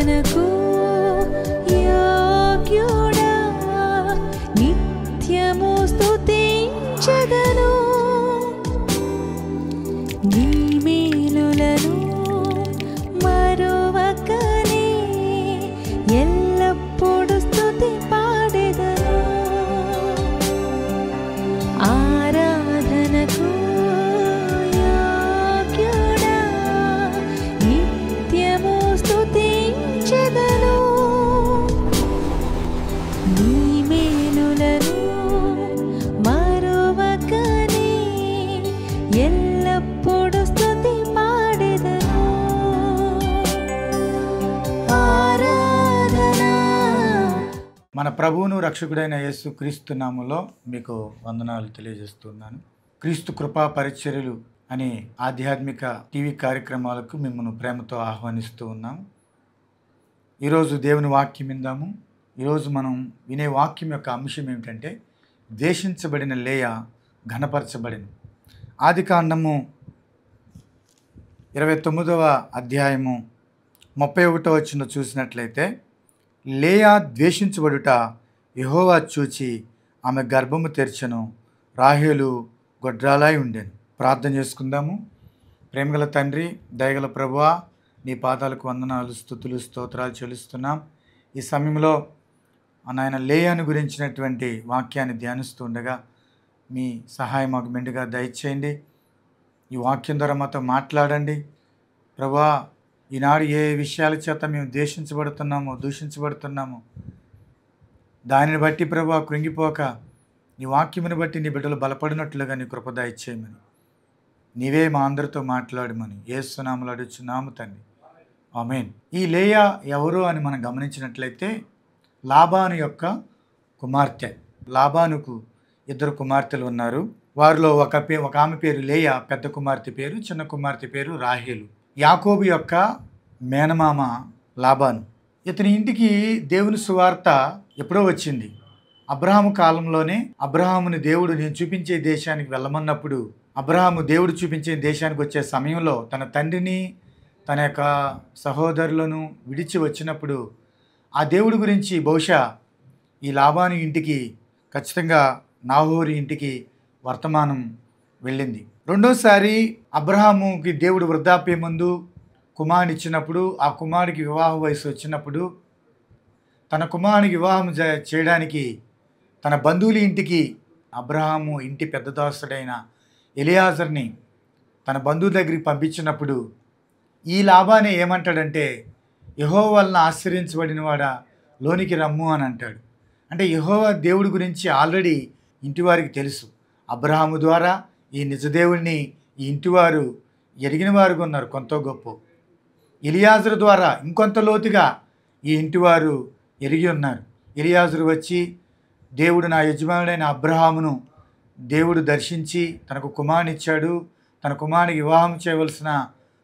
ఆరాధనకు యోగ్యుడా, నిత్యము స్తుతించెదను. నీ మేలులను మరువకనే ఎల్లప్పుడూ స్తుతి పాడెదను. ఆరాధనకు యోగ్యుడా, నిత్యము స్తుతించెదను. నీ మేలులను మరువకనే ఎల్లప్పుడూ స్తుతి పాడెదను. ఆరాధన. మన ప్రభువును రక్షకుడైన యేసు క్రీస్తు నామములో మీకు వందనాలు తెలియజేస్తున్నాను. క్రీస్తు కృపా పరిచర్యలు అనే ఆధ్యాత్మిక టీవీ కార్యక్రమాలకు మిమ్మల్ని ప్రేమతో ఆహ్వానిస్తూ ఉన్నాం. ఈరోజు దేవుని వాక్యం విందాము. ఈరోజు మనం వినే వాక్యం యొక్క అంశం ఏమిటంటే, ద్వేషించబడిన లేయా ఘనపరచబడిన. ఆదికాండము 29వ అధ్యాయము 31వ వచనం చూసినట్లయితే, లేయా ద్వేషించబడుట యెహోవా చూచి ఆమె గర్భము తెరచెను, రాహేలు గొడ్రాలై ఉండెను. ప్రార్థన చేసుకుందాము. ప్రేమగల తండ్రి, దయగల ప్రభువా, నీ పాదాలకు వందనాలు, స్తుతులు, స్తోత్రాలు చెల్లిస్తున్నాం. ఈ సమయంలో నాయన లేయాను గురించినటువంటి వాక్యాన్ని ధ్యానిస్తూ ఉండగా మీ సహాయం మాకు మెండుగా దయచేయండి. ఈ వాక్యం ద్వారా మాతో మాట్లాడండి ప్రభువా. ఈనాడు ఏ విషయాల చేత మేము ద్వేషించబడుతున్నామో, దూషించబడుతున్నామో దానిని బట్టి ప్రభువా కృంగిపోక నీ వాక్యముని బట్టి నీ బిడ్డలు బలపడినట్లుగా నీ కృప దయచేయమని, నీవే మా అందరితో మాట్లాడమని యేసు నామములో అడుగుచున్నాము తండ్రి, ఆమేన్. ఈ లేయా ఎవరు అని మనం గమనించినట్లయితే, లాబాను యొక్క కుమార్తె. లాబానుకు 2 కుమార్తెలు ఉన్నారు. వారిలో ఒక ఆమె పేరు లేయా, పెద్ద కుమార్తె పేరు, చిన్న కుమార్తె పేరు రాహేలు. యాకోబు యొక్క మేనమామ లాబాను. ఇతని ఇంటికి దేవుని సువార్త ఎప్పుడో వచ్చింది. అబ్రహాము కాలంలోనే అబ్రహాముని దేవుడు నేను చూపించే దేశానికి వెళ్ళమన్నప్పుడు, అబ్రహాము దేవుడు చూపించే దేశానికి వచ్చే సమయంలో తన తండ్రిని, తన యొక్క సహోదరులను విడిచి వచ్చినప్పుడు ఆ దేవుడి గురించి బహుశా ఈ లాబాను ఇంటికి, ఖచ్చితంగా నాహోరి ఇంటికి వర్తమానం వెళ్ళింది. రెండోసారి అబ్రహాముకి దేవుడు వృద్ధాప్యం ముందు కుమారుని ఇచ్చినప్పుడు, ఆ కుమారుడికి వివాహ వయసు వచ్చినప్పుడు తన కుమారునికి వివాహం చేయడానికి తన బంధువుల ఇంటికి అబ్రహాము ఇంటి పెద్ద దాసుడైన ఎలియాజర్ని తన బంధువు దగ్గరికి పంపించినప్పుడు ఈ లాబానే ఏమంటాడంటే, యెహోవా వలన ఆశ్రయించబడిన వాడా లోనికి రమ్ము అని అంటాడు. అంటే యెహోవా దేవుడి గురించి ఆల్రెడీ ఇంటివారికి తెలుసు. అబ్రహాము ద్వారా ఈ నిజదేవుడిని ఈ ఇంటివారు ఎరిగిన వారుగా ఉన్నారు, కొంత గొప్ప. ఎలియాజరు ద్వారా ఇంకొంత లోతుగా ఈ ఇంటివారు ఎరిగి ఉన్నారు. ఎలియాజరు వచ్చి, దేవుడు నా యజమానుడైన అబ్రహామును దేవుడు దర్శించి తనకు కుమారుని ఇచ్చాడు, తన కుమారునికి వివాహం చేయవలసిన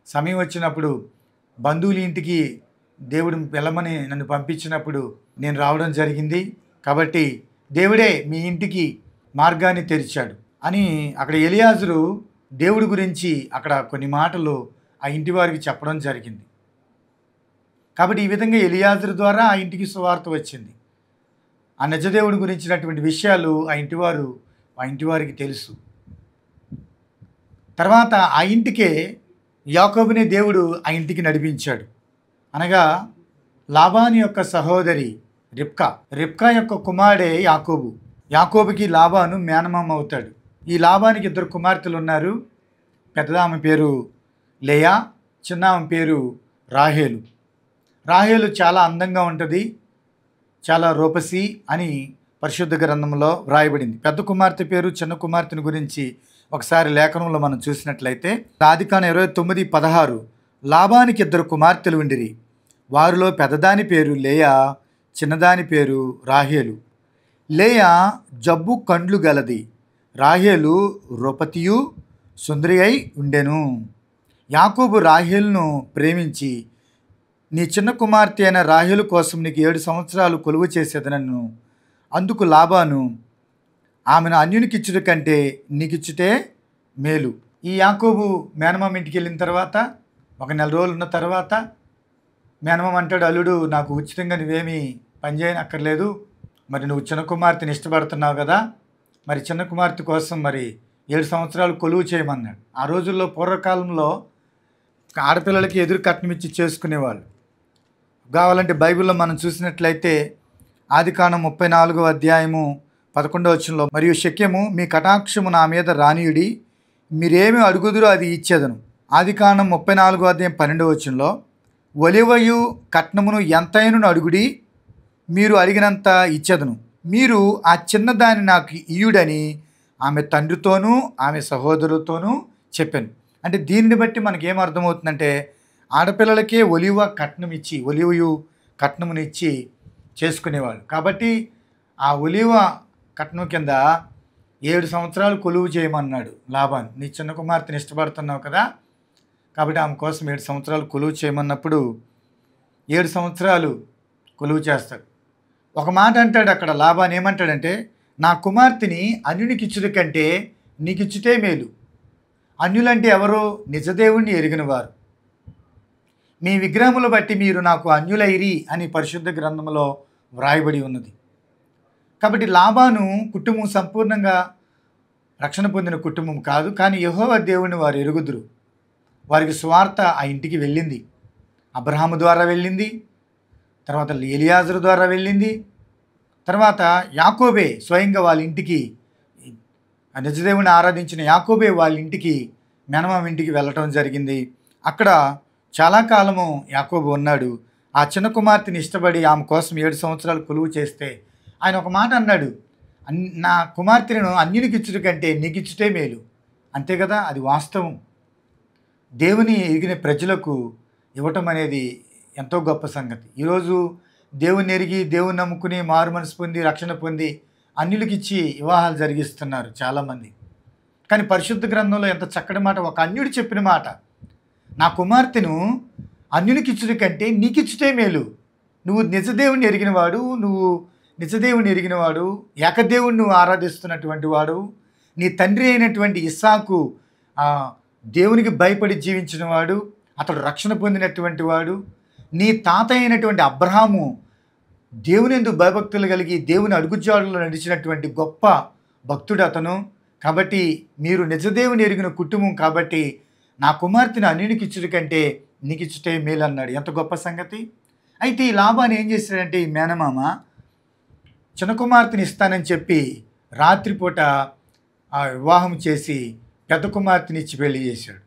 సమయం వచ్చినప్పుడు బంధువుల ఇంటికి దేవుడు వెళ్ళమని నన్ను పంపించినప్పుడు నేను రావడం జరిగింది. కాబట్టి దేవుడే మీ ఇంటికి మార్గాన్ని తెరిచాడు అని అక్కడ ఎలియాజరు దేవుడి గురించి అక్కడ కొన్ని మాటలు ఆ ఇంటి వారికి చెప్పడం జరిగింది. కాబట్టి ఈ విధంగా ఎలియాజరు ద్వారా ఆ ఇంటికి సువార్త వచ్చింది. ఆ నిజదేవుడి గురించినటువంటి విషయాలు ఆ ఇంటివారికి తెలుసు. తర్వాత ఆ ఇంటికే యాకోబుని దేవుడు ఆ ఇంటికి నడిపించాడు. అనగా లాబాను యొక్క సహోదరి రిబ్కా యొక్క కుమారుడే యాకోబు. యాకోబుకి లాబాను మేనమామ అవుతాడు. ఈ లాబానికి 2 కుమార్తెలు ఉన్నారు. పెద్దదామె పేరు లేయా, చిన్నామె పేరు రాహేలు. రాహేలు చాలా అందంగా ఉంటుంది, చాలా రూపసి అని పరిశుద్ధ గ్రంథంలో వ్రాయబడింది. పెద్ద కుమార్తె పేరు, చిన్న కుమార్తెను గురించి ఒకసారి లేఖనంలో మనం చూసినట్లయితే, ఆదికాండం 29:16 లాబానికి 2 కుమార్తెలు ఉండిరి. వారిలో పెద్దదాని పేరు లేయా, చిన్నదాని పేరు రాహేలు. లేయా జబ్బు కండ్లు గలది, రాహేలు రూపతియు సుందరి అయి ఉండెను. యాకోబు రాహేలును ప్రేమించి, నీ చిన్న కుమార్తె అయిన రాహేలు కోసం నీకు 7 సంవత్సరాలు కొలువు చేసేదనను. అందుకు లాబాను, ఆమెను అన్యునికిచ్చుట కంటే నీకిచ్చుటే మేలు. ఈ యాకోబు మేనమామ ఇంటికి వెళ్ళిన తర్వాత 1 నెల రోజులు ఉన్న తర్వాత మేనమామ అంటాడు, అల్లుడు నాకు ఉచితంగా నువ్వేమీ పని చేయనక్కర్లేదు, మరి నువ్వు చిన్న కుమార్తెని ఇష్టపడుతున్నావు కదా, మరి చిన్న కుమార్తె కోసం మరి 7 సంవత్సరాలు కొలువు చేయమన్నాడు. ఆ రోజుల్లో పూర్వకాలంలో ఆడపిల్లలకి ఎదురు కట్నం ఇచ్చి చేసుకునేవాళ్ళు. కావాలంటే బైబిల్లో మనం చూసినట్లయితే ఆదికాండం 34వ అధ్యాయము 11వ వచనంలో, మరియు షెకెము మీ కటాక్షము నా మీద రానియుడి, మీరేమి అడుగుదురో అది ఇచ్చేదను. ఆదికాండం 34వ అధ్యాయం 12వ వచనంలో, ఒలివయు కట్నమును ఎంతైనను అడుగుడి, మీరు అడిగినంత ఇచ్చేదను, మీరు ఆ చిన్నదాన్ని నాకు ఇయ్యుడని ఆమె తండ్రితోనూ ఆమె సహోదరులతోనూ చెప్పాను. అంటే దీన్ని బట్టి మనకేం అర్థమవుతుందంటే, ఆడపిల్లలకే ఒలివయు కట్నమునిచ్చి చేసుకునేవాళ్ళు. కాబట్టి ఆ ఒలివ కట్నం కింద 7 సంవత్సరాలు కొలువు చేయమన్నాడు లాబాను. నీ చిన్న కుమార్తెని ఇష్టపడుతున్నావు కదా, కాబట్టి ఆమె కోసం 7 సంవత్సరాలు కొలువు చేయమన్నప్పుడు 7 సంవత్సరాలు కొలువు చేస్తాడు. ఒక మాట అంటాడు అక్కడ లాబాను, ఏమంటాడంటే, నా కుమార్తెని అన్యునికి ఇచ్చుట కంటే నీకు ఇచ్చుటే మేలు. అన్యులంటే ఎవరో? నిజదేవుణ్ణి ఎరిగిన వారు. మీ విగ్రహములు బట్టి మీరు నాకు అన్యులైరి అని పరిశుద్ధ గ్రంథంలో వ్రాయబడి ఉన్నది. కాబట్టి లాబాను కుటుంబం సంపూర్ణంగా రక్షణ పొందిన కుటుంబం కాదు, కానీ యెహోవా దేవుని వారు ఎరుగుదురు. వారికి సువార్త ఆ ఇంటికి వెళ్ళింది. అబ్రహాము ద్వారా వెళ్ళింది, తర్వాత ఎలియాజరు ద్వారా వెళ్ళింది, తర్వాత యాకోబే స్వయంగా వాళ్ళ ఇంటికి, నిజదేవుని ఆరాధించిన యాకోబే వాళ్ళ ఇంటికి, మేనమామ ఇంటికి వెళ్ళటం జరిగింది. అక్కడ చాలా కాలము యాకోబు ఉన్నాడు. ఆ చిన్న కుమార్తెని ఇష్టపడి ఆమె కోసం 7 సంవత్సరాలు కొలువు చేస్తే ఆయన ఒక మాట అన్నాడు, నా కుమార్తెను అన్యునికి ఇచ్చుట కంటే నీకు ఇచ్చుటే మేలు. అంతే కదా, అది వాస్తవం. దేవుని ఎరిగిన ప్రజలకు ఇవ్వటం అనేది ఎంతో గొప్ప సంగతి. ఈరోజు దేవుని ఎరిగి దేవుని నమ్ముకుని మారు మనసు పొంది రక్షణ పొంది అన్యులకి ఇచ్చి వివాహాలు జరిగిస్తున్నారు చాలామంది. కానీ పరిశుద్ధ గ్రంథంలో ఎంత చక్కటి మాట, ఒక అన్యుడు చెప్పిన మాట, నా కుమార్తెను అన్యునికి ఇచ్చుట కంటే నీకు ఇచ్చుటే మేలు. నువ్వు నిజదేవుని ఎరిగినవాడు, ఏకదేవుని నువ్వు ఆరాధిస్తున్నటువంటి వాడు, నీ తండ్రి అయినటువంటి ఇస్సాకు దేవునికి భయపడి జీవించిన వాడు, అతడు రక్షణ పొందినటువంటి వాడు, నీ తాత అయినటువంటి అబ్రహాము దేవుని యందు భయభక్తులు కలిగి దేవుని అడుగుజాడల్లో నడిచినటువంటి గొప్ప భక్తుడు అతను. కాబట్టి మీరు నిజదేవుని ఎరిగిన కుటుంబం, కాబట్టి నా కుమార్తెను అన్యునికి ఇచ్చుట కంటే నీకు ఇచ్చుటే మేలు అన్నాడు. ఎంత గొప్ప సంగతి. అయితే ఈ లాబాను ఏం చేశాడంటే, ఈ మేనమామ చిన్న కుమార్తెని ఇస్తానని చెప్పి రాత్రిపూట వివాహం చేసి పెద్ద కుమార్తెని ఇచ్చి పెళ్లి చేశాడు.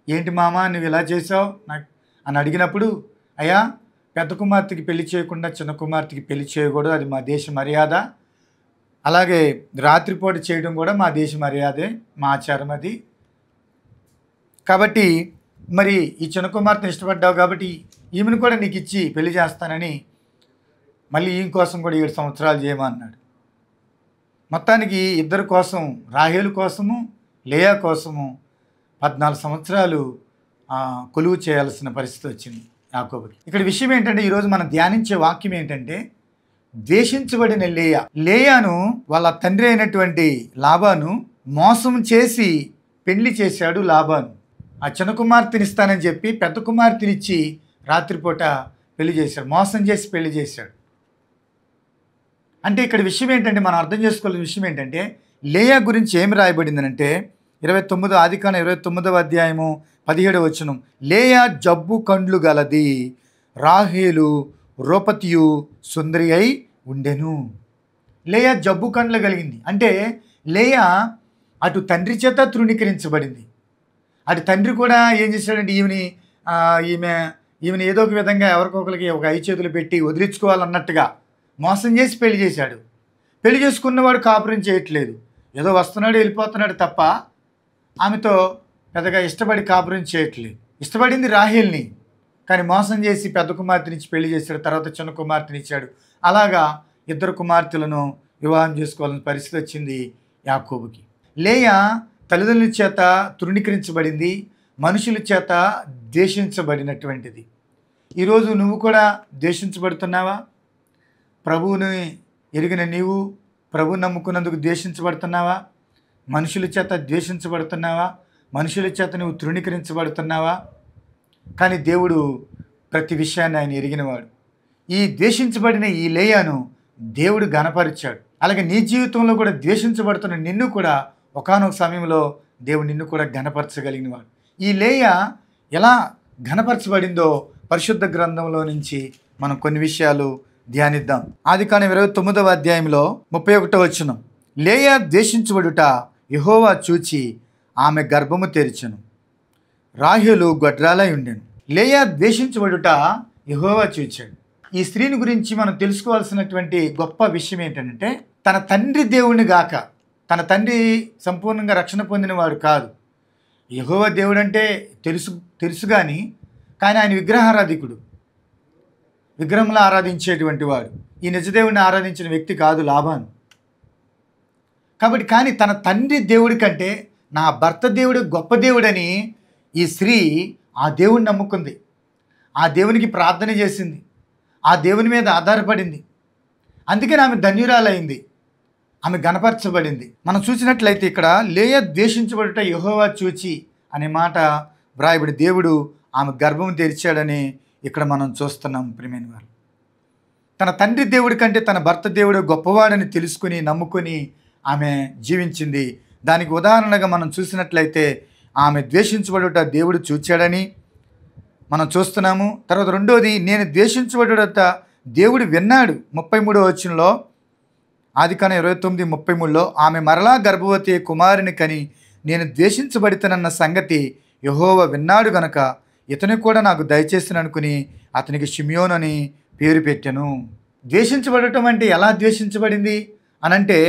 ఏంటి మామ నువ్వు ఇలా చేసావు నాకు అని అడిగినప్పుడు, అయ్యా పెద్ద కుమార్తెకి పెళ్లి చేయకుండా చిన్న కుమార్తెకి పెళ్లి చేయకూడదు, అది మా దేశ మర్యాద. అలాగే రాత్రిపూట చేయడం కూడా మా దేశ మర్యాదే, మా ఆచారం అది. కాబట్టి మరి ఈ చిన్న కుమార్తెని ఇష్టపడ్డావు కాబట్టి ఈమెను కూడా నీకు ఇచ్చి పెళ్లి చేస్తానని మళ్ళీ ఈమె కోసం కూడా 7 సంవత్సరాలు చేయమన్నాడు. మొత్తానికి ఇద్దరి కోసం, రాహేలు కోసము లేయా కోసము 14 సంవత్సరాలు కొలువు చేయాల్సిన పరిస్థితి వచ్చింది యాకోబుకి. ఇక్కడ విషయం ఏంటంటే, ఈరోజు మనం ధ్యానించే వాక్యం ఏంటంటే, ద్వేషించబడిన లేయాను వాళ్ళ తండ్రి అయినటువంటి లాబాను మోసం చేసి పెళ్లి చేశాడు లాబాను. ఆ చిన్న కుమార్తెని ఇస్తానని చెప్పి పెద్ద కుమార్తెనిచ్చి రాత్రిపూట పెళ్లి చేశాడు, మోసం చేసి పెళ్లి చేశాడు. అంటే ఇక్కడ విషయం ఏంటంటే, మనం అర్థం చేసుకోవాల్సిన విషయం ఏంటంటే, లేయా గురించి ఏమి రాయబడిందనంటే 29 ఆదికాండం 29వ అధ్యాయము 17వ వచనం, లేయా జబ్బు కండ్లు గలది, రాహేలు రూపతియు సుందరి అయి ఉండెను. లేయా జబ్బు కండ్లు కలిగింది అంటే లేయా అటు తండ్రి చేత తృణీకరించబడింది, అటు తండ్రి కూడా ఏం చేశాడంటే ఈమెను ఏదో ఒక విధంగా ఎవరికొకరికి ఒక ఐదు చేతులు పెట్టి వదిలించుకోవాలన్నట్టుగా మోసం చేసి పెళ్లి చేశాడు. పెళ్లి చేసుకున్నవాడు కాపురం చేయట్లేదు, ఏదో వస్తున్నాడు వెళ్ళిపోతున్నాడు తప్ప ఆమెతో పెద్దగా ఇష్టపడి కాపురం చేయట్లేదు. ఇష్టపడింది రాహేల్ని, కానీ మోసం చేసి పెద్ద కుమార్తెనిచ్చి పెళ్లి చేశాడు, తర్వాత చిన్న కుమార్తెనిచ్చాడు. అలాగా ఇద్దరు కుమార్తెలను వివాహం చేసుకోవాలని పరిస్థితి వచ్చింది యాకోబుకి. లేయా తల్లిదండ్రుల చేత తృణీకరించబడింది, మనుషుల చేత ద్వేషించబడినటువంటిది. ఈరోజు నువ్వు కూడా ద్వేషించబడుతున్నావా? ప్రభువుని ఎరిగిన నీవు ప్రభువు నమ్ముకున్నందుకు ద్వేషించబడుతున్నావా? మనుషుల చేత ద్వేషించబడుతున్నావా? మనుషుల చేత నువ్వు తృణీకరించబడుతున్నావా? కానీ దేవుడు ప్రతి విషయాన్ని ఆయన ఎరిగినవాడు. ఈ ద్వేషించబడిన ఈ లేయాను దేవుడు ఘనపరిచాడు. అలాగే నీ జీవితంలో కూడా ద్వేషించబడుతున్న నిన్ను కూడా ఒకానొక సమయంలో దేవుడు నిన్ను కూడా ఘనపరచగలిగినవాడు. ఈ లేయ ఎలా ఘనపరచబడిందో పరిశుద్ధ గ్రంథంలో నుంచి మనం కొన్ని విషయాలు ధ్యానిద్దాం. ఆదికాండం 29వ అధ్యాయంలో 31వ వచనం. లేయ ద్వేషించబడుట యెహోవా చూచి ఆమె గర్భము తెరిచెను, రాహేలు గొడ్రాలై ఉండెను. లేయ ద్వేషించబడుట యెహోవా చూచాడు. ఈ స్త్రీని గురించి మనం తెలుసుకోవాల్సినటువంటి గొప్ప విషయం ఏంటంటే, తన తండ్రి దేవుడిని గాక, తన తండ్రి సంపూర్ణంగా రక్షణ పొందినవాడు కాదు. యెహోవా దేవుడు అంటే తెలుసు కానీ ఆయన విగ్రహారాధికుడు, విగ్రహంలో ఆరాధించేటువంటి వాడు. ఈ నిజదేవుడిని ఆరాధించిన వ్యక్తి కాదు లాబాను. కాబట్టి కానీ తన తండ్రి దేవుడి కంటే నా భర్త దేవుడు గొప్ప దేవుడని ఈ స్త్రీ ఆ దేవుడిని నమ్ముకుంది, ఆ దేవునికి ప్రార్థన చేసింది, ఆ దేవుని మీద ఆధారపడింది. అందుకని ఆమె ధన్యురాలైంది, ఆమె గణపరచబడింది. మనం చూసినట్లయితే ఇక్కడ లేయ ద్వేషించబడుట యెహోవా చూచి అనే మాట వ్రాయబడి దేవుడు ఆమె గర్భం తెరిచాడని ఇక్కడ మనం చూస్తున్నాం. ప్రియమైన వారు, తన తండ్రి దేవుడి కంటే తన భర్త దేవుడు గొప్పవాడని తెలుసుకుని నమ్ముకొని ఆమె జీవించింది. దానికి ఉదాహరణగా మనం చూసినట్లయితే ఆమె ద్వేషించబడుట దేవుడు చూచాడని మనం చూస్తున్నాము. తర్వాత రెండోది, నేను ద్వేషించబడుట దేవుడు విన్నాడు. 33వ వచనంలో, ఆదికాండం 29:33లో ఆమె మరలా గర్భవతి కుమారుని కని నేను ద్వేషించబడితనన్న సంగతి యెహోవా విన్నాడు గనక ఇతను కూడా నాకు దయచేసిన అనుకుని అతనికి షిమ్యోను అని పేరు పెట్టెను. ద్వేషించబడటం అంటే ఎలా ద్వేషించబడింది అనంటే,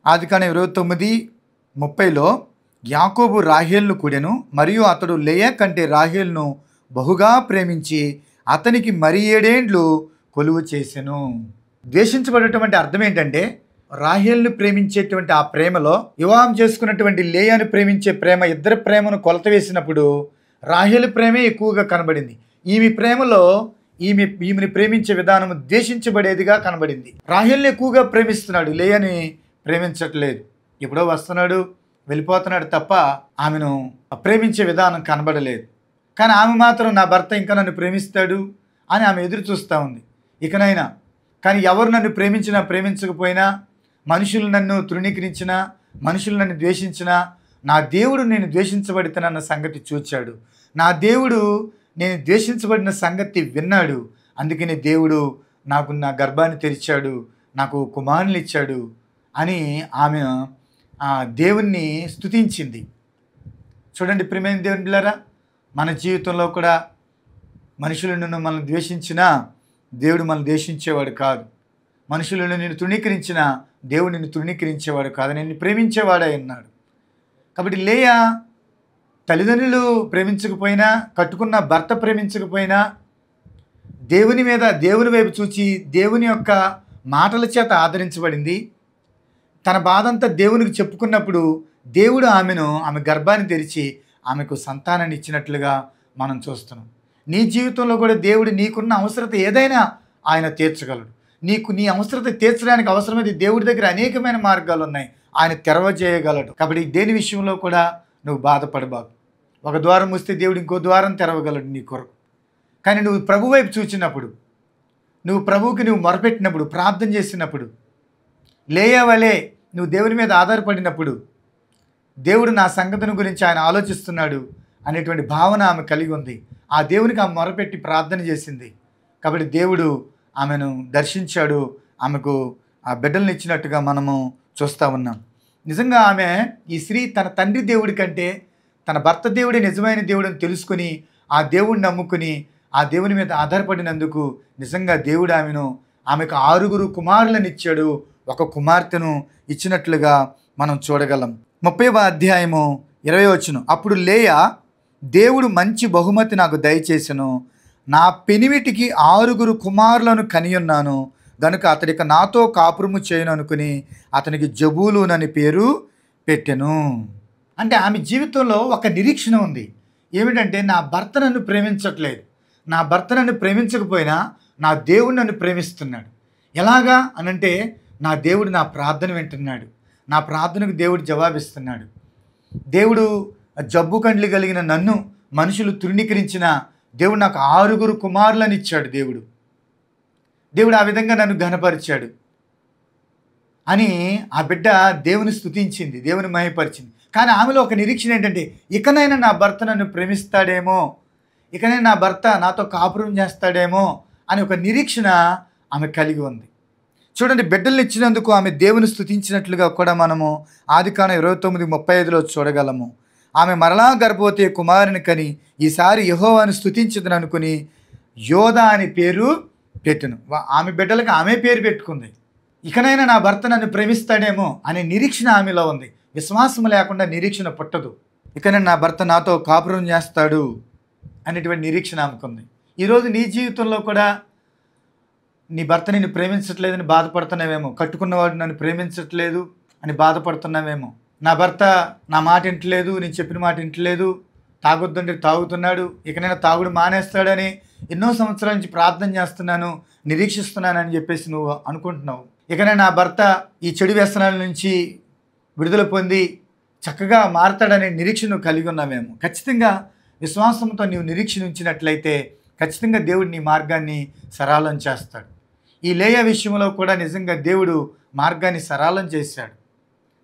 ఆదికాండం 29:30లో యాకోబు రాహేలును కూడెను, మరియు అతడు లేయా కంటే రాహేలును బహుగా ప్రేమించి అతనికి మరి 7 ఏండ్లు కొలువు చేసెను. ద్వేషించబడటం అంటే అర్థం ఏంటంటే, రాహేలును ప్రేమించేటువంటి ఆ ప్రేమలో వివాహం చేసుకున్నటువంటి లేయాను ప్రేమించే ప్రేమ, ఇద్దరి ప్రేమను కొలత వేసినప్పుడు రాహేలు ప్రేమే ఎక్కువగా కనబడింది. ఈమె ప్రేమలో ఈమెని ప్రేమించే విధానం ద్వేషించబడేదిగా కనబడింది. రాహేలుని ఎక్కువగా ప్రేమిస్తున్నాడు, లేయాని ప్రేమించట్లేదు. ఎప్పుడో వస్తున్నాడు వెళ్ళిపోతున్నాడు తప్ప ఆమెను ప్రేమించే విధానం కనబడలేదు. కానీ ఆమె మాత్రం నా భర్త ఇంకా నన్ను ప్రేమిస్తాడు అని ఆమె ఎదురు చూస్తూ ఉంది ఇకనైనా. కానీ ఎవరు నన్ను ప్రేమించినా ప్రేమించకపోయినా, మనుషులు నన్ను తృణీకరించినా, మనుషులు నన్ను ద్వేషించినా, నా దేవుడు నేను ద్వేషించబడితేనన్న సంగతి చూచాడు. నా దేవుడు నేను ద్వేషించబడిన సంగతి విన్నాడు. అందుకని దేవుడు నాకు నా గర్భాన్ని తెరిచాడు, నాకు కుమారుని ఇచ్చాడు అని ఆమె దేవుణ్ణి స్తుతించింది. చూడండి ప్రియమైన దేవుని బిడ్డలారా, మన జీవితంలో కూడా మనుషులను మనం ద్వేషించినా దేవుడు మనం ద్వేషించేవాడు కాదు. మనుషులను నిన్ను తృణీకరించినా దేవుడు నిన్ను తృణీకరించేవాడు కాదు, నిన్ను ప్రేమించేవాడే అన్నాడు. కాబట్టి లేయా తల్లిదండ్రులు ప్రేమించకపోయినా, కట్టుకున్న భర్త ప్రేమించకపోయినా, దేవుని వైపు చూచి దేవుని యొక్క మాటల చేత ఆదరించబడింది. తన బాధంతా దేవునికి చెప్పుకున్నప్పుడు దేవుడు ఆమె గర్భాన్ని తెరిచి ఆమెకు సంతానాన్ని ఇచ్చినట్లుగా మనం చూస్తున్నాం. నీ జీవితంలో కూడా దేవుడు నీకున్న అవసరత ఏదైనా ఆయన తీర్చగలడు. నీ అవసరత తీర్చడానికి అవసరమైతే దేవుడి దగ్గర అనేకమైన మార్గాలు ఉన్నాయి, ఆయన తెరవజేయగలడు. కాబట్టి దేని విషయంలో కూడా నువ్వు బాధపడబాకు. ఒక ద్వారం వస్తే దేవుడు ఇంకో ద్వారం తెరవగలడు నీ కొరకు. కానీ నువ్వు ప్రభు వైపు చూచినప్పుడు, నువ్వు ప్రభువుకి నువ్వు మొరపెట్టినప్పుడు, ప్రార్థన చేసినప్పుడు, లేయా వలే నువ్వు దేవుని మీద ఆధారపడినప్పుడు దేవుడు నా సంగతిని గురించి ఆయన ఆలోచిస్తున్నాడు అనేటువంటి భావన ఆమె కలిగి ఉంది. ఆ దేవునికి ఆమె మొరపెట్టి ప్రార్థన చేసింది. కాబట్టి దేవుడు ఆమెను దర్శించాడు, ఆమెకు ఆ బిడ్డలను ఇచ్చినట్టుగా మనము చూస్తూ ఉన్నాం. నిజంగా ఈ స్త్రీ తన తండ్రి దేవుడి కంటే తన భర్త దేవుడే నిజమైన దేవుడిని తెలుసుకుని ఆ దేవుడిని నమ్ముకుని ఆ దేవుని మీద ఆధారపడినందుకు నిజంగా దేవుడు ఆమెకు 6 కుమారులను ఇచ్చాడు, 1 కుమార్తెను ఇచ్చినట్లుగా మనం చూడగలం. 30వ అధ్యాయము 20వ వచనం. అప్పుడు లేయా, దేవుడు మంచి బహుమతి నాకు దయచేసెను, నా పెనిమిటికి 6 కుమారులను కనియున్నాను గనుక అతడిక నాతో కాపురము చేయను అనుకుని అతనికి జబూలూనని పేరు పెట్టెను. అంటే ఆమె జీవితంలో ఒక నిరీక్షణ ఉంది. ఏమిటంటే, నా భర్త నన్ను ప్రేమించట్లేదు, నా భర్త నన్ను ప్రేమించకపోయినా నా దేవుడు నన్ను ప్రేమిస్తున్నాడు. ఎలాగా అనంటే, నా దేవుడు నా ప్రార్థన వింటున్నాడు, నా ప్రార్థనకు దేవుడు జవాబిస్తున్నాడు. దేవుడు జబ్బు కండ్లు కలిగిన నన్ను మనుషులు తృణీకరించిన దేవుడు నాకు 6 కుమారులను ఇచ్చాడు. దేవుడు ఆ విధంగా నన్ను ఘనపరిచాడు అని ఆ బిడ్డ దేవుని స్తుతించింది, దేవుని మహిమపరిచింది. కానీ ఆమెలో ఒక నిరీక్షణ ఏంటంటే, ఇకనైనా నా భర్త నన్ను ప్రేమిస్తాడేమో, ఇకనైనా నా భర్త నాతో కాపురం చేస్తాడేమో అని ఒక నిరీక్షణ ఆమె కలిగి ఉంది. చూడండి, బిడ్డలు ఇచ్చినందుకు ఆమె దేవుని స్తుతించినట్లుగా కూడా మనము ఆదికాండం 29:35 చూడగలము. ఆమె మరలా గర్భవతి కుమారుని కని ఈసారి యెహోవాను స్తుతించదని అనుకుని యోధా అని పేరు పెట్టెను. ఆమె బిడ్డలకు ఆమె పేరు పెట్టుకుంది. ఇకనైనా నా భర్త నన్ను ప్రేమిస్తాడేమో అనే నిరీక్షణ ఆమెలో ఉంది. విశ్వాసం లేకుండా నిరీక్షణ పుట్టదు. ఇకనైనా నా భర్త నాతో కాపురం చేస్తాడు అనేటువంటి నిరీక్షణ ఆమెకుంది. ఈరోజు నీ జీవితంలో కూడా నీ భర్త నిన్ను ప్రేమించట్లేదని బాధపడుతున్నావేమో, కట్టుకున్నవాడు నన్ను ప్రేమించట్లేదు అని బాధపడుతున్నావేమో. నా భర్త నా మాట వింటలేదు, నేను చెప్పిన మాట వింటలేదు, తాగొద్దంటే తాగుతున్నాడు, ఇకనైనా తాగుడు మానేస్తాడని ఎన్నో సంవత్సరాల నుంచి ప్రార్థన చేస్తున్నాను, నిరీక్షిస్తున్నానని చెప్పేసి నువ్వు అనుకుంటున్నావు. ఇకనైనా నా భర్త ఈ చెడు వ్యసనాల నుంచి విడుదల పొంది చక్కగా మారతాడనే నిరీక్షణ నువ్వు కలిగి ఉన్నావేమో. ఖచ్చితంగా విశ్వాసంతో నీవు నిరీక్షణ ఉంచినట్లయితే ఖచ్చితంగా దేవుడు నీ మార్గాన్ని సరళం చేస్తాడు. ఈ లేయా విషయంలో కూడా నిజంగా దేవుడు మార్గాన్ని సరళం చేశాడు.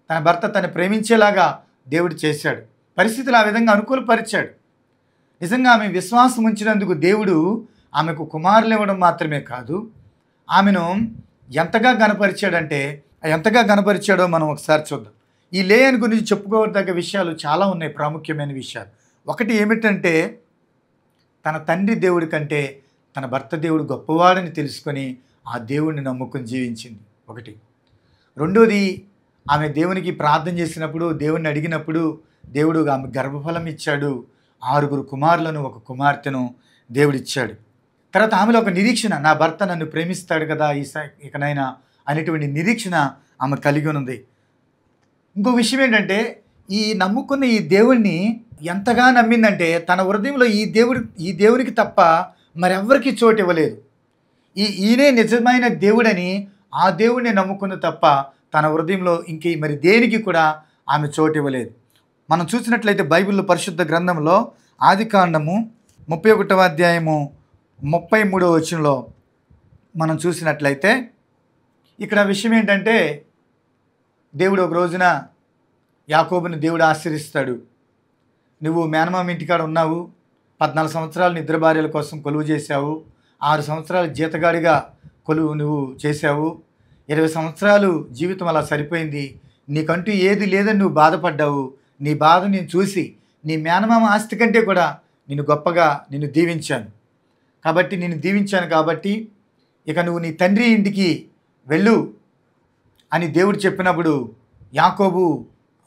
తన భర్త తను ప్రేమించేలాగా దేవుడు చేశాడు. పరిస్థితులు ఆ విధంగా అనుకూలపరిచాడు. నిజంగా ఆమె విశ్వాసం ఉంచినందుకు దేవుడు ఆమెకు కుమారులు ఇవ్వడం మాత్రమే కాదు, ఆమెను ఎంతగా గణపరిచాడో మనం ఒకసారి చూద్దాం. ఈ లేయాని గురించి చెప్పుకోదగ్గ విషయాలు చాలా ఉన్నాయి, ప్రాముఖ్యమైన విషయాలు. ఒకటి ఏమిటంటే, తన తండ్రి దేవుడి కంటే తన భర్త దేవుడు గొప్పవాడని తెలుసుకొని ఆ దేవుడిని నమ్ముకొని జీవించింది ఒకటి. రెండోది, ఆమె దేవునికి ప్రార్థన చేసినప్పుడు, దేవుడిని అడిగినప్పుడు దేవుడు ఆమె గర్భఫలం ఇచ్చాడు. 6 కుమారులను 1 కుమార్తెను దేవుడిచ్చాడు. తర్వాత ఆమెలో ఒక నిరీక్షణ, నా భర్త నన్ను ప్రేమిస్తాడు కదా ఇకనైనా అనేటువంటి నిరీక్షణ ఆమె కలిగి ఉంది. ఇంకో విషయం ఏంటంటే, ఈ నమ్ముకున్న ఈ దేవుణ్ణి ఎంతగా నమ్మిందంటే తన హృదయంలో ఈ దేవునికి తప్ప మరెవ్వరికి చోటు ఇవ్వలేదు. ఈయనే నిజమైన దేవుడని ఆ దేవుడిని నమ్ముకున్న తప్ప తన హృదయంలో మరి దేనికి కూడా ఆమె చోటు ఇవ్వలేదు. మనం చూసినట్లయితే బైబిల్లో పరిశుద్ధ గ్రంథంలో ఆదికాండము 31:33 మనం చూసినట్లయితే ఇక్కడ విషయం ఏంటంటే, దేవుడు ఒక రోజున యాకోబుని దేవుడు ఆశీర్వదిస్తాడు. నువ్వు మేనమామ ఇంటికాడ ఉన్నావు, 14 సంవత్సరాలు నిద్ర భార్యల కోసం కొలువు చేశావు, 6 సంవత్సరాలు జీతగాడిగా కొలువు నువ్వు చేశావు, 20 సంవత్సరాలు జీవితం అలా సరిపోయింది, నీకంటూ ఏది లేదని నువ్వు బాధపడ్డావు. నీ బాధ నేను చూసి నీ మేనమామ ఆస్తి కంటే కూడా నిన్ను గొప్పగా దీవించాను కాబట్టి ఇక నువ్వు నీ తండ్రి ఇంటికి వెళ్ళు అని దేవుడు చెప్పినప్పుడు యాకోబు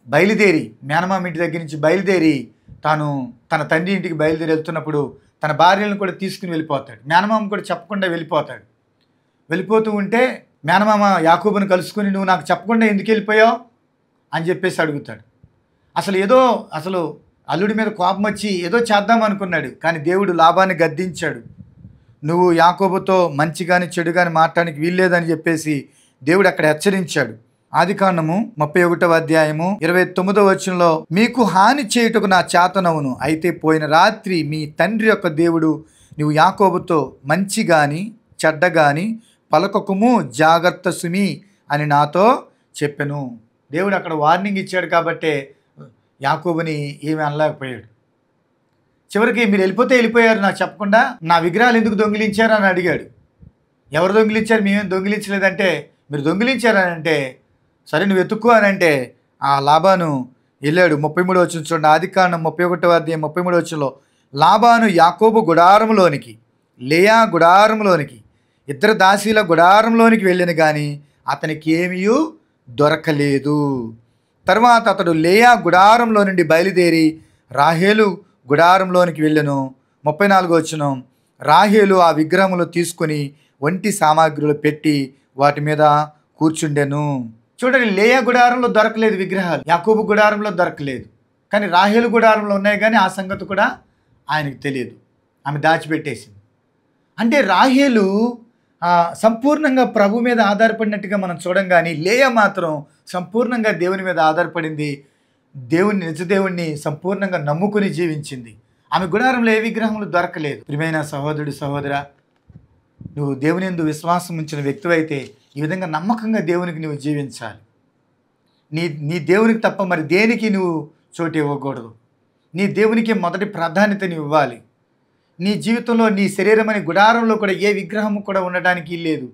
బయలుదేరి, మేనమామ ఇంటి దగ్గర నుంచి బయలుదేరి తన తండ్రి ఇంటికి బయలుదేరి వెళ్తున్నప్పుడు తన భార్యలను కూడా తీసుకుని వెళ్ళిపోతాడు. మేనమామ కూడా చెప్పకుండా వెళ్ళిపోతాడు. వెళ్ళిపోతూ ఉంటే మేనమామ యాకోబుని కలుసుకుని, నువ్వు నాకు చెప్పకుండా ఎందుకు వెళ్ళిపోయావు అని చెప్పేసి అడుగుతాడు. అసలు అల్లుడి మీద కోపం వచ్చి ఏదో చేద్దాం అనుకున్నాడు, కానీ దేవుడు లాభాన్ని గద్దించాడు. నువ్వు యాకోబుతో మంచి కానీ చెడు కానీ మాట్లాడడానికి వీల్లేదని చెప్పేసి దేవుడు అక్కడ హెచ్చరించాడు. ఆదికాండము 31:29 మీకు హాని చేయుటకు నా చేతనవును, అయితే పోయిన రాత్రి మీ తండ్రి యొక్క దేవుడు నువ్వు యాకోబుతో మంచి గాని చెడ్డ గాని పలకకుము, జాగ్రత్త సుమి అని నాతో చెప్పెను. దేవుడు అక్కడ వార్నింగ్ ఇచ్చాడు కాబట్టే యాకోబుని ఏమీ అనలేకపోయాడు. చివరికి మీరు వెళ్ళిపోయారు నాకు చెప్పకుండా, నా విగ్రహాలు ఎందుకు దొంగిలించారు అని అడిగాడు. ఎవరు దొంగిలించారు? మేమేం దొంగిలించలేదంటే, మీరు దొంగిలించారని అంటే, సరే నువ్వు వెతుక్కో అని అంటే ఆ లాబాను వెళ్ళాడు. 33 చూడండి, ఆదికాండం 31:33 లాబాను యాకోబు గుడారంలోనికి, లేయా గుడారంలోనికి, 2 దాసీల గుడారంలోనికి వెళ్ళిన కానీ అతనికి ఏమీ దొరకలేదు. తర్వాత అతడు లేయా గుడారంలో నుండి బయలుదేరి రాహేలు గుడారంలోనికి వెళ్ళెను. 34 రాహేలు ఆ విగ్రహములు తీసుకుని ఒంటి సామాగ్రిలో పెట్టి వాటి మీద కూర్చుండెను. చూడండి, లేయా గుడారంలో దొరకలేదు విగ్రహాలు, యాకోబు గుడారంలో దొరకలేదు, కానీ రాహేలు గుడారంలో ఉన్నాయి. కానీ ఆ సంగతి కూడా ఆయనకు తెలియదు, ఆమె దాచిపెట్టేసింది. అంటే రాహేలు సంపూర్ణంగా ప్రభు మీద ఆధారపడినట్టుగా మనం చూడం, కానీ లేయా మాత్రం సంపూర్ణంగా దేవుని మీద ఆధారపడింది. నిజ దేవుణ్ణి సంపూర్ణంగా నమ్ముకుని జీవించింది. ఆమె గుడారంలో ఏ విగ్రహములు దొరకలేదు. ప్రియమైన సహోదరుడు సహోదరా, నువ్వు దేవుని యందు విశ్వాసం ఉంచిన వ్యక్తివైతే ఈ విధంగా నమ్మకంగా దేవునికి నువ్వు జీవించాలి. నీ దేవునికి తప్ప మరి దేనికి నువ్వు చోటు ఇవ్వకూడదు. నీ దేవునికి మొదటి ప్రాధాన్యత నువ్వు ఇవ్వాలి. నీ జీవితంలో నీ శరీరం అనే గుడారంలో కూడా ఏ విగ్రహం కూడా ఉండడానికి లేదు.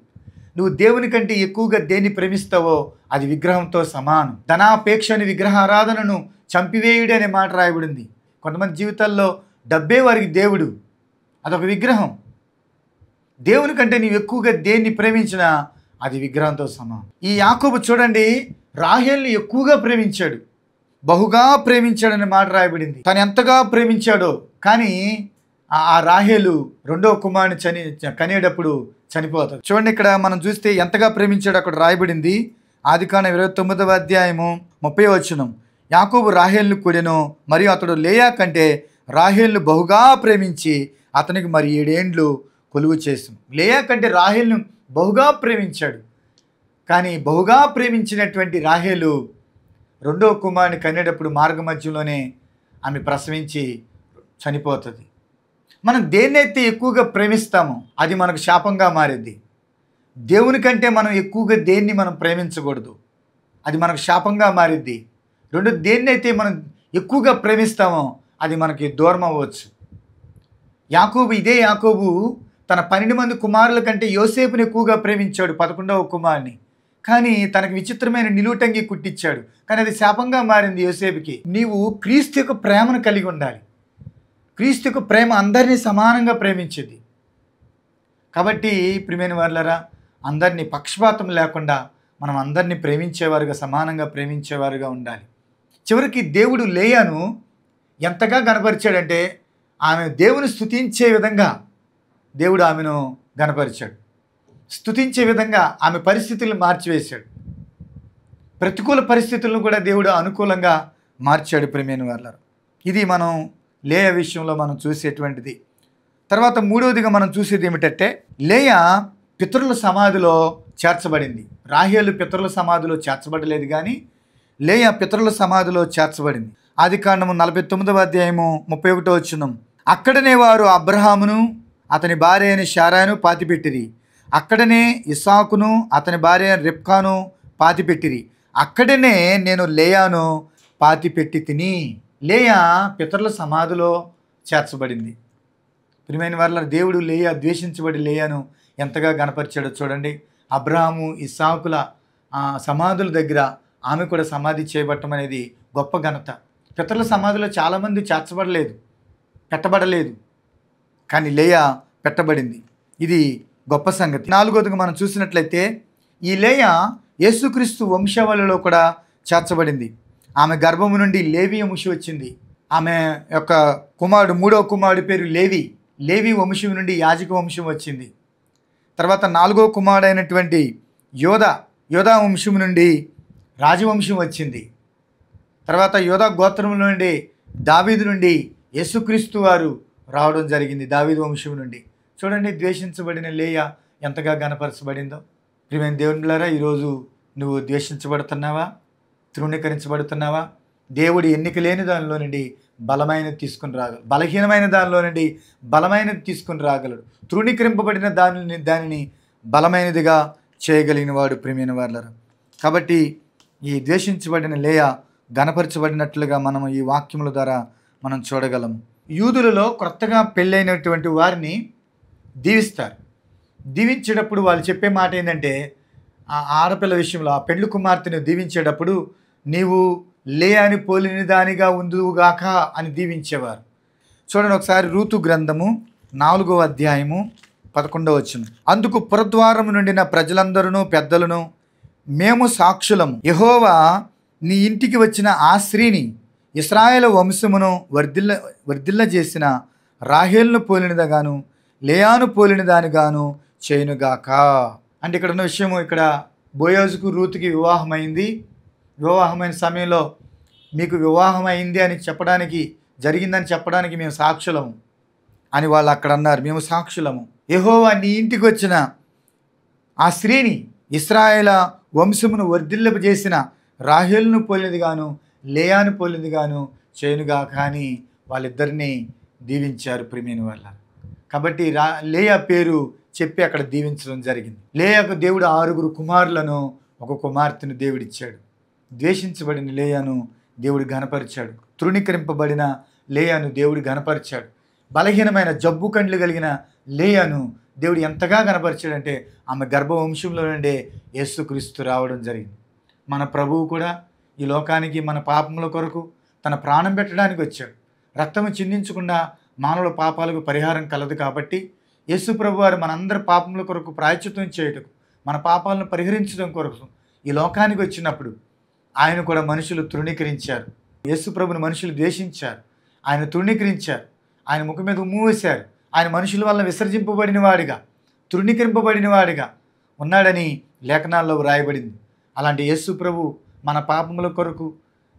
నువ్వు దేవుని కంటే ఎక్కువగా దేన్ని ప్రేమిస్తావో అది విగ్రహంతో సమానం. ధనాపేక్ష అని విగ్రహారాధనను చంపివేయుడు అనే మాట రాయబడింది. కొంతమంది జీవితాల్లో డబ్బే వారికి దేవుడు, అదొక విగ్రహం. దేవుని కంటే నీవు ఎక్కువగా దేన్ని ప్రేమించినా అది విగ్రహంతో సమానం. ఈ యాకోబు చూడండి, రాహేల్ని ఎక్కువగా ప్రేమించాడు, బహుగా ప్రేమించాడనే మాట రాయబడింది. తను ఎంతగా ప్రేమించాడో కానీ ఆ రాహేలు రెండవ కుమారుని కనేటప్పుడు చనిపోతాడు. చూడండి, ఇక్కడ మనం చూస్తే ఎంతగా ప్రేమించాడు అక్కడ రాయబడింది. ఆదికాండం 29వ అధ్యాయము 30వ వచనం. యాకోబు రాహేల్ను కూడెను, మరియు అతడు లేయా కంటే రాహేల్ను బహుగా ప్రేమించి అతనికి మరి 7 ఏండ్లు కొలువు చేసాను. లేయా కంటే రాహేల్ను బహుగా ప్రేమించాడు. కానీ బహుగా ప్రేమించినటువంటి రాహేలు రెండవ కుమారుని కనేటప్పుడు మార్గ మధ్యలోనే ఆమె ప్రసవించి చనిపోతుంది. మనం దేన్నైతే ఎక్కువగా ప్రేమిస్తామో అది మనకు శాపంగా మారింది. దేవుని కంటే మనం ఎక్కువగా దేన్ని మనం ప్రేమించకూడదు, అది మనకు శాపంగా మారిద్ది. రెండు, దేన్నైతే మనం ఎక్కువగా ప్రేమిస్తామో అది మనకి దూరం అవ్వచ్చు. ఇదే యాకోబు తన 12 మంది కుమారుల కంటే యోసేపుని ఎక్కువగా ప్రేమించాడు, 11వ కుమారుని. కానీ తనకు విచిత్రమైన నిలువుటంగి కుట్టించాడు, కానీ అది శాపంగా మారింది యోసేపుకి. నీవు క్రీస్తు యొక్క ప్రేమను కలిగి ఉండాలి. క్రీస్తు యొక్క ప్రేమ అందరినీ సమానంగా ప్రేమించేది. కాబట్టి ప్రియమైన వారులారా, అందరినీ పక్షపాతం లేకుండా మనం అందరినీ ప్రేమించేవారుగా, సమానంగా ప్రేమించేవారుగా ఉండాలి. చివరికి దేవుడు లేయాను ఎంతగా గనపరిచాడంటే ఆమె దేవుని స్తుతించే విధంగా దేవుడు ఆమెను గనపరిచాడు. స్తుతించే విధంగా ఆమె పరిస్థితులను మార్చివేశాడు. ప్రతికూల పరిస్థితులను కూడా దేవుడు అనుకూలంగా మార్చాడు. ప్రియమైన వారులారా, ఇది మనం లేయా విషయంలో మనం చూసేటువంటిది. తర్వాత మూడవదిగా మనం చూసేది ఏమిటంటే, లేయా పితరుల సమాధిలో చేర్చబడింది. రాహేలు పితరుల సమాధిలో చేర్చబడలేదు, కానీ లేయా పితరుల సమాధిలో చేర్చబడింది. ఆదికాండము 49వ అధ్యాయము 31వ వచనం. అక్కడనే వారు అబ్రహామును అతని భార్య అయిన శారాను పాతిపెట్టిరి. అక్కడనే ఇస్సాకును అతని భార్య అయిన రిబ్కాను పాతిపెట్టిరి. అక్కడనే నేను లేయాను పాతిపెట్టి తిని. లేయా పితరుల సమాధిలో చేర్చబడింది. ప్రియమైన వారులారా, దేవుడు లేయా ద్వేషించబడి లేయాను ఎంతగా గనపరిచాడో చూడండి. అబ్రహాము ఇస్సాకుల సమాధుల దగ్గర ఆమె కూడా సమాధి చేయబట్టం అనేది గొప్ప ఘనత. పితరుల సమాధిలో చాలామంది చేర్చబడలేదు, పెట్టబడలేదు, కానీ లేయా పెట్టబడింది. ఇది గొప్ప సంగతి. నాలుగోదిగా మనం చూసినట్లయితే ఈ లేయా యేసుక్రీస్తు వంశావళిలో కూడా చేర్చబడింది. ఆమె గర్భము నుండి లేవి వంశం వచ్చింది. ఆమె యొక్క కుమారుడు, మూడవ కుమారుడి పేరు లేవి. లేవి వంశం నుండి యాజక వంశం వచ్చింది. తర్వాత 4వ కుమారుడు అయినటువంటి యోధా వంశం నుండి రాజవంశం వచ్చింది. తర్వాత యోధా గోత్రం నుండి దావీదు నుండి యేసుక్రీస్తు వారు రావడం జరిగింది, దావీదు వంశం నుండి. చూడండి, ద్వేషించబడిన లేయా ఎంతగా గనపరచబడిందో. ప్రియమైన దేవుని బిడ్డలారా, ఈరోజు నువ్వు ద్వేషించబడుతున్నావా, తృణీకరించబడుతున్నావా? దేవుడు ఎన్నిక లేని దానిలో నుండి బలమైనది తీసుకుని రాగలడు, బలహీనమైన దానిలో నుండి బలమైనది తీసుకుని రాగలడు. తృణీకరింపబడిన దానిని బలమైనదిగా చేయగలిగిన వాడు ప్రియమైన వారులారా. కాబట్టి ఈ ద్వేషించబడిన లేయా గనపరచబడినట్లుగా మనం ఈ వాక్యముల ద్వారా మనం చూడగలము. యూదులలో కొత్తగా పెళ్ళైనటువంటి వారిని దీవిస్తారు. దీవించేటప్పుడు వాళ్ళు చెప్పే మాట ఏంటంటే, ఆ ఆడపిల్ల విషయంలో ఆ పెండ్లి కుమార్తెను దీవించేటప్పుడు నీవు లేయాని పోలిన దానిగా ఉందువుగాక అని దీవించేవారు. చూడండి ఒకసారి, రూతు గ్రంథము 4వ అధ్యాయము 11వ వచనం. అందుకు పురద్వారము నుండిన ప్రజలందరూ పెద్దలను మేము సాక్షులము. యెహోవా నీ ఇంటికి వచ్చిన ఆ స్త్రీని ఇశ్రాయేలు వంశమును వర్ధిల్ల చేసిన రాహేలును పోలినదిగాను లేయాను పోలినదానిగాను చేయునుగాక. అంటే ఇక్కడ ఉన్న విషయము, ఇక్కడ బోయోజుకు రూతుకి వివాహమైంది. వివాహమైన సమయంలో మీకు వివాహం అయింది అని చెప్పడానికి, జరిగిందని చెప్పడానికి మేము సాక్షులము అని వాళ్ళు అక్కడ అన్నారు. మేము సాక్షులము. యెహోవా నీ ఇంటికి వచ్చిన ఆ స్త్రీని ఇశ్రాయేల వంశమును వర్ధిల్లజేసిన రాహేలును పోలినదిగాను లేయాను పోలినదిగాను చేయునుగా. కానీ వాళ్ళిద్దరినీ దీవించారు ప్రియమైన వాళ్ళ. కాబట్టి లేయా పేరు చెప్పి అక్కడ దీవించడం జరిగింది. లేయాకు దేవుడు 6 కుమారులను, 1 కుమార్తెను దేవుడిచ్చాడు. ద్వేషించబడిన లేయాను దేవుడు ఘనపరిచాడు. తృణీకరింపబడిన లేయాను దేవుడు ఘనపరిచాడు. బలహీనమైన జబ్బు కండ్లు కలిగిన లేయాను దేవుడు ఎంతగా ఘనపరిచాడంటే ఆమె గర్భవంశంలో నుండే యేసుక్రీస్తు రావడం జరిగింది. మన ప్రభువు కూడా ఈ లోకానికి మన పాపముల కొరకు తన ప్రాణం పెట్టడానికి వచ్చాడు. రక్తము చిందించకుండా మానవుల పాపాలకు పరిహారం కలదు కాబట్టి యేసు ప్రభు వారు మనందరి పాపముల కొరకు ప్రాయశ్చిత్తం చేయటకు, మన పాపాలను పరిహరించడం కొరకు ఈ లోకానికి వచ్చినప్పుడు ఆయన కూడా మనుషులు తృణీకరించారు. యేసు ప్రభుని మనుషులు ద్వేషించారు, ఆయన తృణీకరించారు, ఆయన ముఖం మీద ఉమ్ము వేశారు. ఆయన మనుషుల వలన విసర్జింపబడిన వాడిగా, తృణీకరింపబడిన వాడిగా ఉన్నాడని లేఖనాల్లో వ్రాయబడింది. అలాంటి యేసు ప్రభు మన పాపముల కొరకు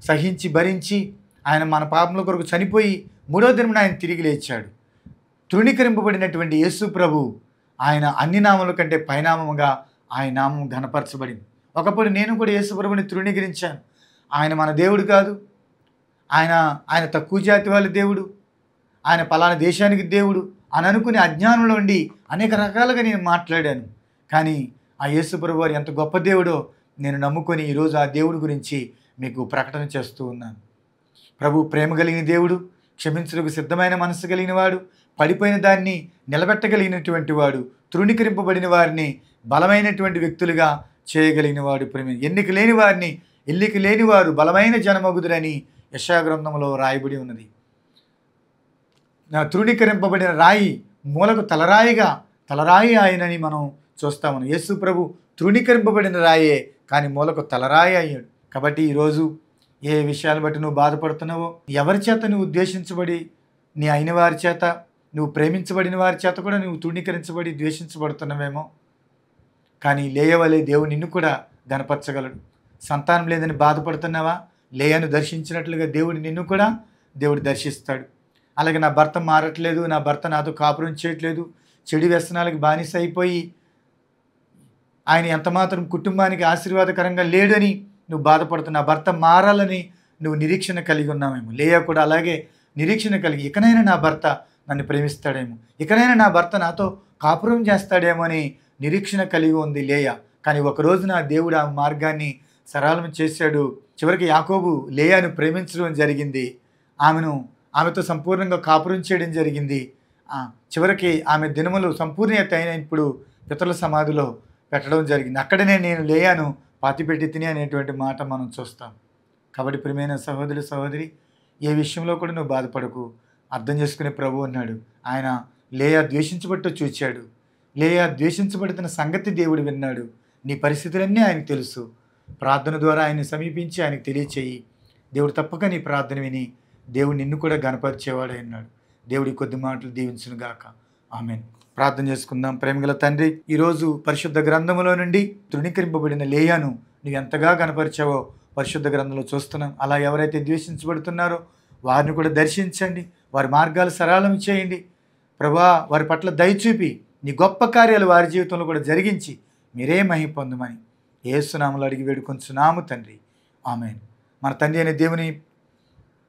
సహించి భరించి ఆయన మన పాపముల కొరకు చనిపోయి 3వ దినమున ఆయన తిరిగి లేచాడు. తృణీకరింపబడినటువంటి యేసు ప్రభు ఆయన అన్ని నామముల కంటే పైనామముగా ఆయన నామం ఘనపరచబడింది. ఒకప్పుడు నేను కూడా యేసు ప్రభుని తృణీకరించాను. ఆయన మన దేవుడు కాదు, ఆయన తక్కువ జాతి వాళ్ళ దేవుడు, ఆయన పలానా దేశానికి దేవుడు అని అనుకుని అజ్ఞానంలో ఉండి అనేక రకాలుగా నేను మాట్లాడాను. కానీ ఆ యేసు ప్రభు వారు ఎంత గొప్ప దేవుడో నేను నమ్ముకొని ఈరోజు ఆ దేవుడి గురించి మీకు ప్రకటన చేస్తూ ఉన్నాను. ప్రభు ప్రేమ కలిగిన దేవుడు, క్షమించడానికి సిద్ధమైన మనసు కలిగిన వాడు, పడిపోయిన దాన్ని నిలబెట్టగలిగినటువంటి వాడు, తృణీకరింపబడిన వారిని బలమైనటువంటి వ్యక్తులుగా చేయగలిగిన వాడు. ప్రేమ ఎన్నిక లేని వారు బలమైన జనమగుదురని యెషయా గ్రంథంలో రాయబడి ఉన్నది. తృణీకరింపబడిన రాయి మూలకు తలరాయి ఆయనని మనం చూస్తామని. యేసు ప్రభు తృణీకరింపబడిన రాయే కానీ మూలకు తలరాయి అయ్యాడు. కాబట్టి ఈరోజు ఏ విషయాలు బట్టి నువ్వు బాధపడుతున్నావో, ఎవరి చేత నువ్వు ఉద్దేశించబడి, నీ అయిన వారి చేత, నువ్వు ప్రేమించబడిన వారి చేత కూడా నువ్వు తృణీకరించబడి ద్వేషించబడుతున్నావేమో. కానీ లేయవలే దేవుడు నిన్ను కూడా ఘనపరచగలడు. సంతానం లేదని బాధపడుతున్నావా? లేయను దర్శించినట్లుగా నిన్ను కూడా దేవుడు దర్శిస్తాడు. అలాగే నా భర్త మారట్లేదు, నా భర్త నాతో కాపురం చేయట్లేదు, చెడు వ్యసనాలకు బానిస అయిపోయి ఆయన ఎంతమాత్రం కుటుంబానికి ఆశీర్వాదకరంగా లేడని నువ్వు బాధపడుతున్నా, భర్త మారాలని నువ్వు నిరీక్షణ కలిగి ఉన్నావేమో. లేయా కూడా అలాగే నిరీక్షణ కలిగి, ఇకనైనా నా భర్త నన్ను ప్రేమిస్తాడేమో, ఇకనైనా నా భర్త నాతో కాపురం చేస్తాడేమో అని నిరీక్షణ కలిగి ఉంది లేయా. కానీ ఒకరోజు నా దేవుడు ఆ మార్గాన్ని సరళం చేశాడు. చివరికి యాకోబు లేయాను ప్రేమించడం జరిగింది, ఆమెతో సంపూర్ణంగా కాపురం చేయడం జరిగింది. చివరికి ఆమె దినములు సంపూర్ణత అయిన ఇప్పుడు పితరుల సమాధిలో పెట్టడం జరిగింది. అక్కడనే నేను లేయాను పాతిపెట్టి తిని అనేటువంటి మాట మనం చూస్తాం. కాబట్టి ప్రియమైన సహోదరి, ఏ విషయంలో కూడా నువ్వు బాధపడకు, అర్థం చేసుకునే ప్రభు ఉన్నాడు. ఆయన లేయా ద్వేషించబట్టు చూచాడు, లేయా ద్వేషించబడుతున్న సంగతి దేవుడు విన్నాడు. నీ పరిస్థితులన్నీ ఆయనకు తెలుసు. ప్రార్థన ద్వారా ఆయన్ని సమీపించి ఆయనకు తెలియచేయి. దేవుడు తప్పక నీ ప్రార్థన విని దేవుడు నిన్ను కూడా గణపరిచేవాడు అన్నాడు. దేవుడి కొద్ది మాటలు దీవించును గాక. ఆమేన్. ప్రార్థన చేసుకుందాం. ప్రేమగల తండ్రి, ఈరోజు పరిశుద్ధ గ్రంథములో నుండి తృణీకరింపబడిన లేయాను నువ్వు ఎంతగా గణపరిచావో పరిశుద్ధ గ్రంథంలో చూస్తున్నాం. అలా ఎవరైతే ద్వేషించబడుతున్నారో వారిని కూడా దర్శించండి, వారి మార్గాలు సరళం చేయండి ప్రభా. వారి పట్ల దయచూపి నీ గొప్ప కార్యాలు వారి జీవితంలో కూడా జరిగించి మీరే మహిమ పొందమని యేసునామములో అడిగి వేడుకొంచున్నాము తండ్రి. ఆమేన్. మన తండ్రి అనే దేవుని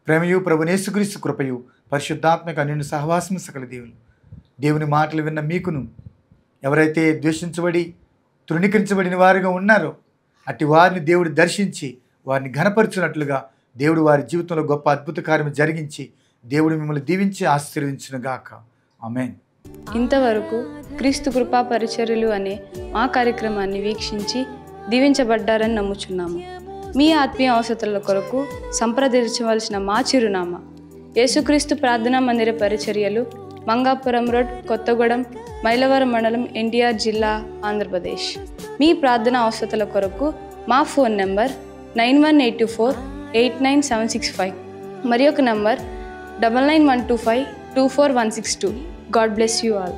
ప్రేమయు ప్రభువు యేసుక్రీస్తు కృపయు పరిశుద్ధాత్మక అన్యోన్య సహవాసము సకల దేవుని మాటలు విన్న మీకును, ఎవరైతే ద్వేషించబడి తృణీకరించబడిన వారిగా ఉన్నారో అట్టి వారిని దేవుడు దర్శించి వారిని ఘనపరచునట్లుగా దేవుడు వారి జీవితంలో గొప్ప అద్భుత కార్యం జరిగించి దేవుడు మిమ్మల్ని దీవించి ఆశీర్వదించునుగాక. ఆమేన్. ఇంతవరకు క్రీస్తు కృపా పరిచర్యలు అనే మా కార్యక్రమాన్ని వీక్షించి దీవించబడ్డారని నమ్ముచున్నాము. మీ ఆత్మీయ అవసరాల కొరకు సంప్రదించవలసిన మా చిరునామా: యేసుక్రీస్తు ప్రార్థనా మందిర పరిచర్యలు, మంగాపురం రోడ్, కొత్తగూడెం, మైలవరం మండలం, ఎన్టీఆర్ జిల్లా, ఆంధ్రప్రదేశ్. మీ ప్రార్థనా అవసరాల కొరకు మా ఫోన్ నంబర్ 9182489765 మరి ఒక number 9912524162. God bless you all.